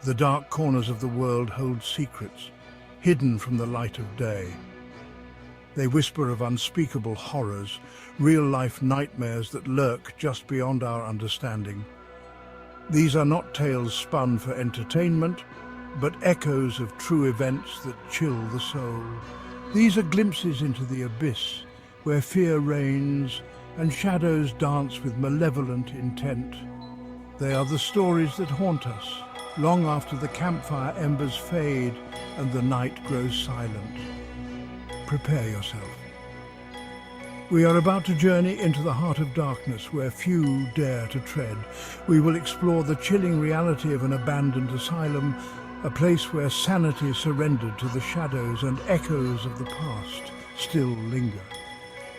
The dark corners of the world hold secrets, hidden from the light of day. They whisper of unspeakable horrors, real-life nightmares that lurk just beyond our understanding. These are not tales spun for entertainment, but echoes of true events that chill the soul. These are glimpses into the abyss, where fear reigns and shadows dance with malevolent intent. They are the stories that haunt us, long after the campfire embers fade and the night grows silent. Prepare yourself. We are about to journey into the heart of darkness where few dare to tread. We will explore the chilling reality of an abandoned asylum, a place where sanity surrendered to the shadows and echoes of the past still linger.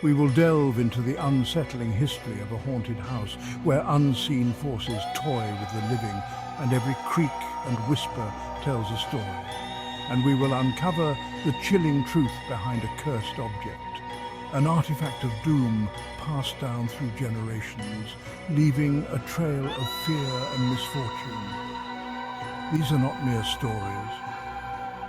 We will delve into the unsettling history of a haunted house where unseen forces toy with the living and every creak and whisper tells a story. And we will uncover the chilling truth behind a cursed object, an artifact of doom passed down through generations, leaving a trail of fear and misfortune. These are not mere stories.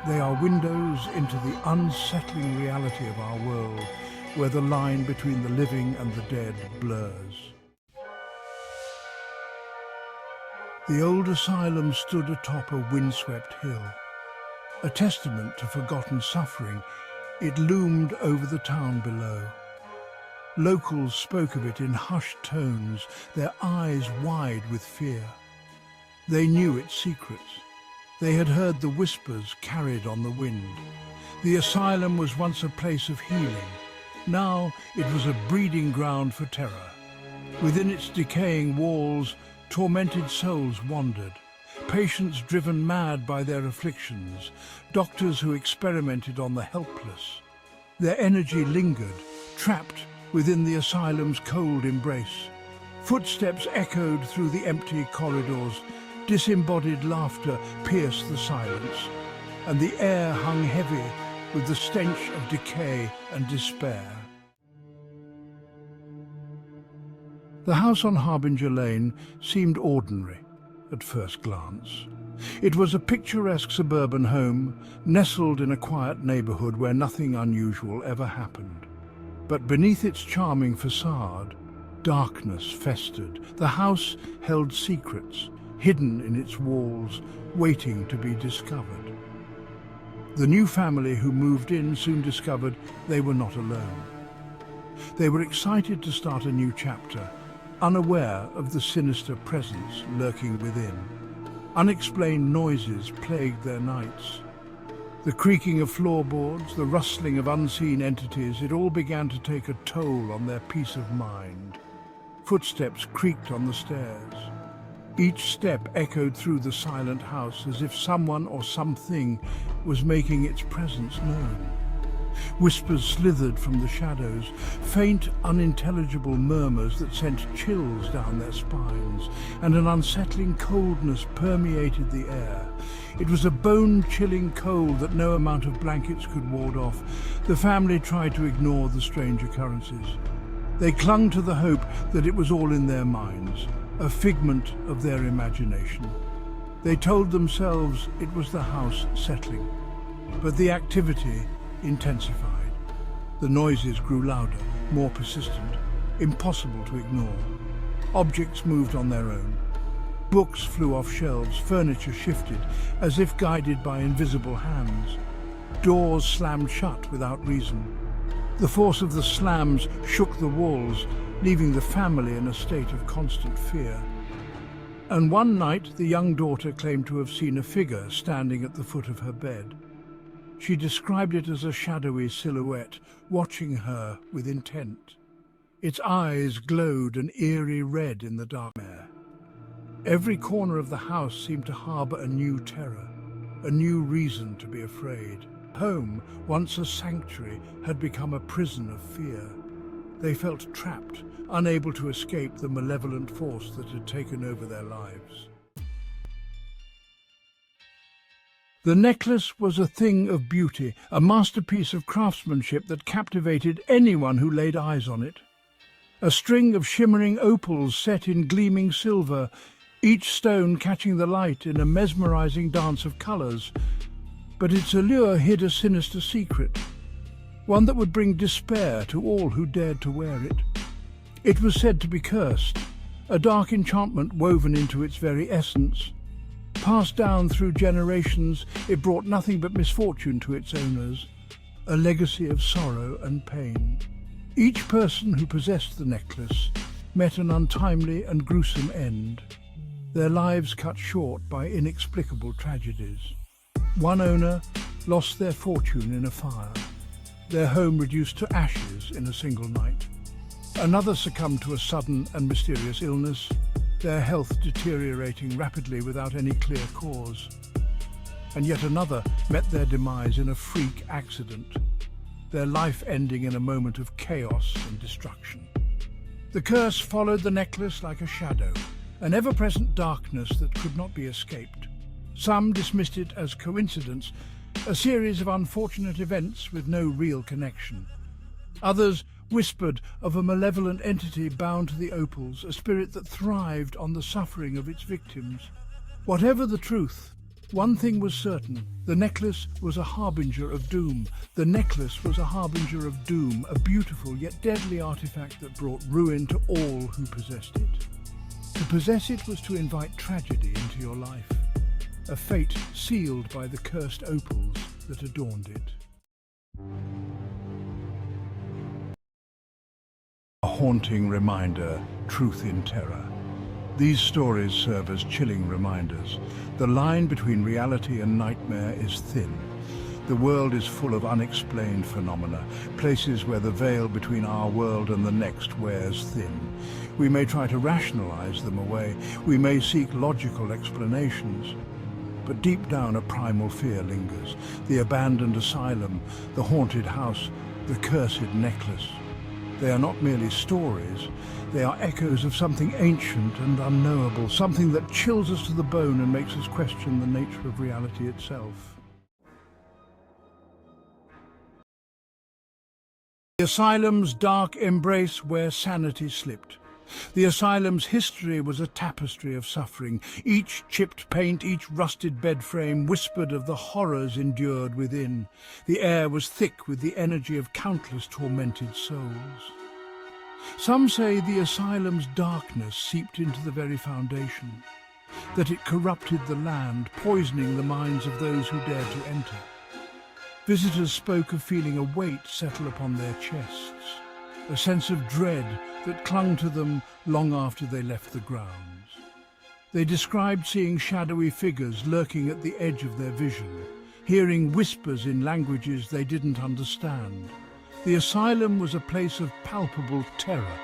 They are windows into the unsettling reality of our world, where the line between the living and the dead blurs. The Old Asylum stood atop a windswept hill. A testament to forgotten suffering, it loomed over the town below. Locals spoke of it in hushed tones, their eyes wide with fear. They knew its secrets. They had heard the whispers carried on the wind. The asylum was once a place of healing. Now it was a breeding ground for terror. Within its decaying walls, tormented souls wandered. Patients driven mad by their afflictions, doctors who experimented on the helpless. Their energy lingered, trapped within the asylum's cold embrace. Footsteps echoed through the empty corridors, disembodied laughter pierced the silence, and the air hung heavy with the stench of decay and despair. The house on Harbinger Lane seemed ordinary at first glance. It was a picturesque suburban home, nestled in a quiet neighborhood where nothing unusual ever happened. But beneath its charming facade, darkness festered. The house held secrets, hidden in its walls, waiting to be discovered. The new family who moved in soon discovered they were not alone. They were excited to start a new chapter, unaware of the sinister presence lurking within. Unexplained noises plagued their nights. The creaking of floorboards, the rustling of unseen entities, it all began to take a toll on their peace of mind. Footsteps creaked on the stairs. Each step echoed through the silent house as if someone or something was making its presence known. Whispers slithered from the shadows, faint, unintelligible murmurs that sent chills down their spines, and an unsettling coldness permeated the air. It was a bone-chilling cold that no amount of blankets could ward off. The family tried to ignore the strange occurrences. They clung to the hope that it was all in their minds, a figment of their imagination. They told themselves it was the house settling, but the activity intensified. The noises grew louder, more persistent, impossible to ignore. Objects moved on their own. Books flew off shelves, furniture shifted, as if guided by invisible hands. Doors slammed shut without reason. The force of the slams shook the walls, leaving the family in a state of constant fear. And one night, the young daughter claimed to have seen a figure standing at the foot of her bed. She described it as a shadowy silhouette, watching her with intent. Its eyes glowed an eerie red in the dark air. Every corner of the house seemed to harbor a new terror, a new reason to be afraid. Home, once a sanctuary, had become a prison of fear. They felt trapped, unable to escape the malevolent force that had taken over their lives. The necklace was a thing of beauty, a masterpiece of craftsmanship that captivated anyone who laid eyes on it. A string of shimmering opals set in gleaming silver, each stone catching the light in a mesmerizing dance of colors. But its allure hid a sinister secret, one that would bring despair to all who dared to wear it. It was said to be cursed, a dark enchantment woven into its very essence. Passed down through generations, it brought nothing but misfortune to its owners, a legacy of sorrow and pain. Each person who possessed the necklace met an untimely and gruesome end, their lives cut short by inexplicable tragedies. One owner lost their fortune in a fire, their home reduced to ashes in a single night. Another succumbed to a sudden and mysterious illness, their health deteriorating rapidly without any clear cause. And yet another met their demise in a freak accident, their life ending in a moment of chaos and destruction. The curse followed the necklace like a shadow, an ever-present darkness that could not be escaped. Some dismissed it as coincidence, a series of unfortunate events with no real connection. Others whispered of a malevolent entity bound to the opals, a spirit that thrived on the suffering of its victims. Whatever the truth, one thing was certain: the necklace was a harbinger of doom. The necklace was a harbinger of doom, a beautiful yet deadly artifact that brought ruin to all who possessed it. To possess it was to invite tragedy into your life, a fate sealed by the cursed opals that adorned it. A haunting reminder, truth in terror. These stories serve as chilling reminders. The line between reality and nightmare is thin. The world is full of unexplained phenomena, places where the veil between our world and the next wears thin. We may try to rationalize them away. We may seek logical explanations. But deep down a primal fear lingers. The abandoned asylum, the haunted house, the cursed necklace. They are not merely stories, they are echoes of something ancient and unknowable, something that chills us to the bone and makes us question the nature of reality itself. The asylum's dark embrace where sanity slipped. The asylum's history was a tapestry of suffering. Each chipped paint, each rusted bed frame whispered of the horrors endured within. The air was thick with the energy of countless tormented souls. Some say the asylum's darkness seeped into the very foundation, that it corrupted the land, poisoning the minds of those who dared to enter. Visitors spoke of feeling a weight settle upon their chests, a sense of dread that clung to them long after they left the grounds. They described seeing shadowy figures lurking at the edge of their vision, hearing whispers in languages they didn't understand. The asylum was a place of palpable terror,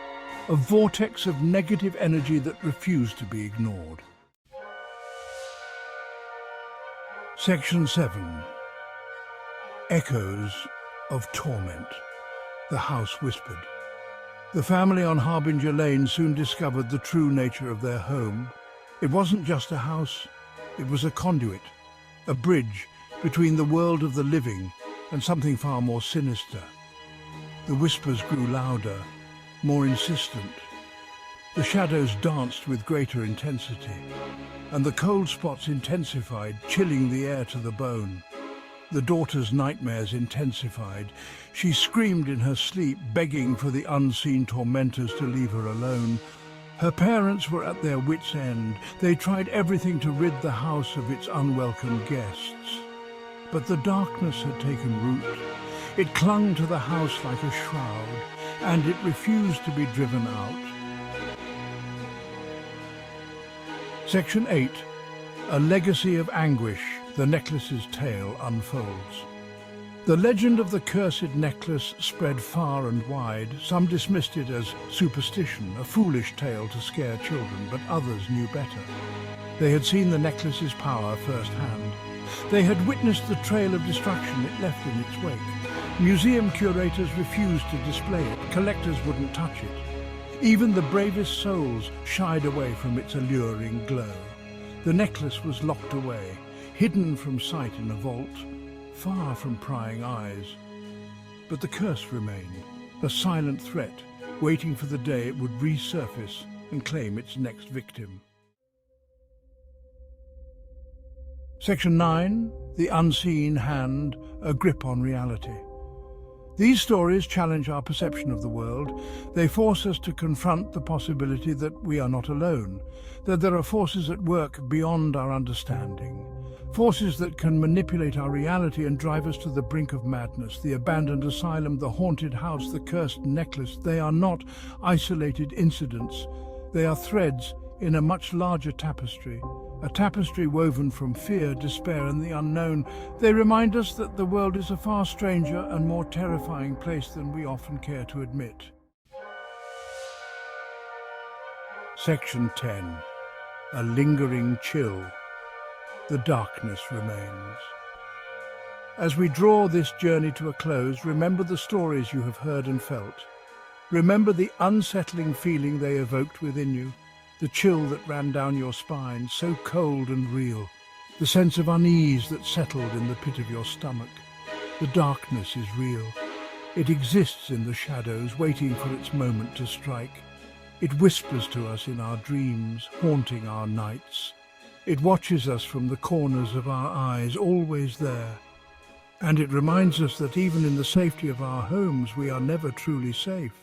a vortex of negative energy that refused to be ignored. Section 7. Echoes of torment. The house whispered. The family on Harbinger Lane soon discovered the true nature of their home. It wasn't just a house, it was a conduit, a bridge between the world of the living and something far more sinister. The whispers grew louder, more insistent. The shadows danced with greater intensity, and the cold spots intensified, chilling the air to the bone. The daughter's nightmares intensified. She screamed in her sleep, begging for the unseen tormentors to leave her alone. Her parents were at their wits' end. They tried everything to rid the house of its unwelcome guests. But the darkness had taken root. It clung to the house like a shroud, and it refused to be driven out. Section 8. A legacy of anguish. The necklace's tale unfolds. The legend of the cursed necklace spread far and wide. Some dismissed it as superstition, a foolish tale to scare children, but others knew better. They had seen the necklace's power firsthand. They had witnessed the trail of destruction it left in its wake. Museum curators refused to display it. Collectors wouldn't touch it. Even the bravest souls shied away from its alluring glow. The necklace was locked away, hidden from sight in a vault, far from prying eyes. But the curse remained, a silent threat, waiting for the day it would resurface and claim its next victim. Section 9. The Unseen Hand, a Grip on Reality. These stories challenge our perception of the world. They force us to confront the possibility that we are not alone, that there are forces at work beyond our understanding, forces that can manipulate our reality and drive us to the brink of madness. The abandoned asylum, the haunted house, the cursed necklace, they are not isolated incidents. They are threads in a much larger tapestry, a tapestry woven from fear, despair, and the unknown. They remind us that the world is a far stranger and more terrifying place than we often care to admit. Section 10. A lingering chill. The darkness remains. As we draw this journey to a close, remember the stories you have heard and felt. Remember the unsettling feeling they evoked within you, the chill that ran down your spine, so cold and real, the sense of unease that settled in the pit of your stomach. The darkness is real. It exists in the shadows, waiting for its moment to strike. It whispers to us in our dreams, haunting our nights. It watches us from the corners of our eyes, always there. And it reminds us that even in the safety of our homes, we are never truly safe.